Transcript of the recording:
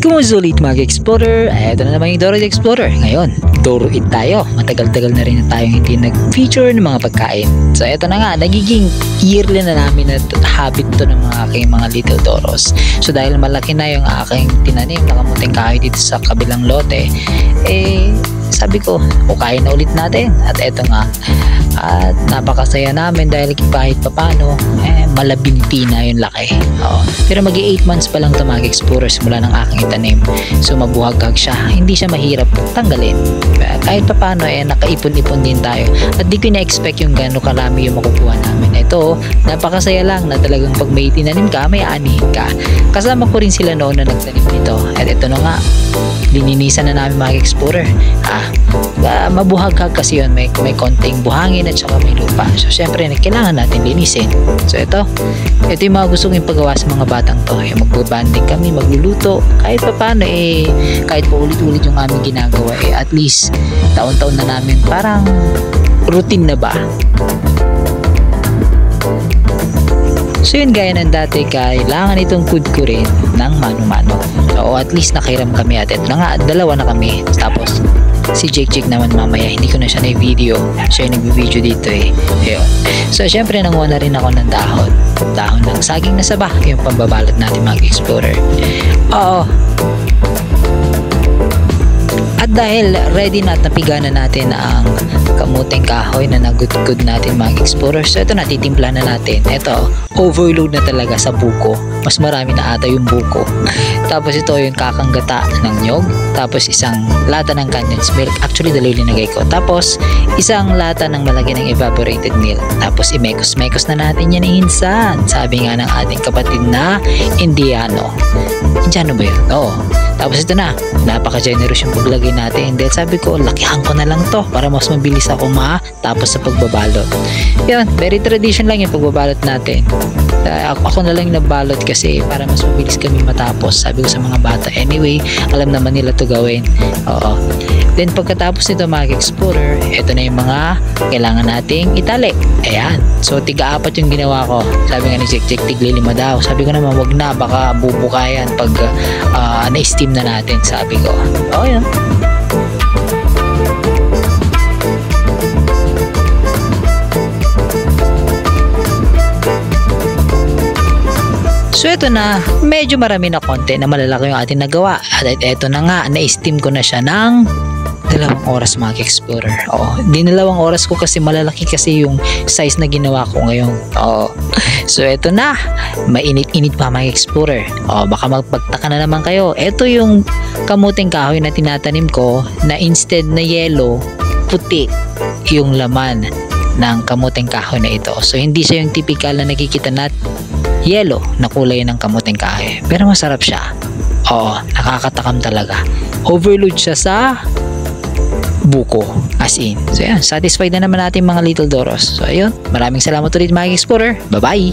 Kumusta ulit mga explorer? Ito na naman yung Doro the Explorer. Ngayon, Doro Eat tayo. Matagal-tagal na rin na tayong hindi nag-feature ng mga pagkain. So ito na nga, nagiging yearly na namin na habit to ng mga aking mga little Doros. So dahil malaki na yung aking tinanim, nakamuting kahoy dito sa kabilang lote, sabi ko, kukain na ulit natin. At eto nga, at napakasaya namin dahil kahit papano malabinti na yung laki. Pero magi 8 months pa lang ito mga explorers mula ng aking itanim, so mabuhaghag siya, hindi siya mahirap tanggalin. Kahit papano nakaipon-ipon din tayo at di ko na-expect yung gano'ng karami yung makukuha namin. Ito, napakasaya lang na talagang pag may tinanim ka, may anihin ka. Kasama ko rin sila noon na nagtanim nito at ito na nga, lininisan na namin mga explorer. Mabuhaghag kasi yun, may konting buhangin at saka may lupa, so syempre kailangan natin linisin. So ito yung mga gusto kong ipagawa sa mga batang to, magbabanding kami, magluluto, kahit pa paano kahit pa ulit-ulit yung aming ginagawa, at least taon-taon na namin, parang routine na ba. So yun, gaya ng dati, kailangan itong kudkurin ng mano-mano. So at least nakairam kami at ito na nga, dalawa na kami. Tapos si Jake naman mamaya, hindi ko na siya na-video. Siya yung nag-video dito Ayun. So syempre nanguha na rin ako ng dahon ng saging na saba, yung pambabalot natin mga explorer. At dahil ready na at napiga na natin ang kamuting kahoy na nagudgud natin mga explorers, so ito, natitimpla na natin. Ito, overload na talaga sa buko. Mas marami na ata yung buko. Tapos ito yung kakanggata ng nyog. Tapos isang lata ng condensed milk. Actually, dalawa linagay ko. Tapos isang lata ng malagyan ng evaporated milk. Tapos imekos-mekos na natin yan hinsan. Sabi nga ng ating kapatid na Indiano. Indiano ba yun? Oo. Tapos ito na, napaka-generous yung paglagay natin. Dahil sabi ko, lakihan ko na lang to para mas mabilis ako tapos sa pagbabalot. Yan, very tradition lang yung pagbabalot natin. Ako na lang yung nabalot kasi para mas mabilis kami matapos. Sabi ko sa mga bata, anyway, alam naman nila to gawin. Oo. Then pagkatapos nito mga explorer, ito na yung mga kailangan nating itali. Ayan. So tiga-4 yung ginawa ko. Sabi nga ni Jake, tigli-5 daw. Sabi ko naman, wag na, baka bubukayan pag na-steam na natin, sabi ko. Yun. So ito na, medyo marami na konti na malalaki yung ating nagawa. At ito na nga, na-steam ko na siya ng 2 oras mga explorer. Di 2 oras ko kasi malalaki kasi yung size na ginawa ko ngayon. So ito na, mainit-init pa mga explorer. Baka magpagtaka na naman kayo. Ito yung kamuting kahoy na tinatanim ko na instead na yellow, puti yung laman ng kamuting kahoy na ito. So hindi siya yung typical na nakikita natin yellow na kulay ng kamuting kahoy. Pero masarap siya. Nakakatakam talaga. Overload siya sa buko, as in. So yan, satisfied na naman natin mga little Doros. So ayun, maraming salamat ulit mga explorer. Bye bye.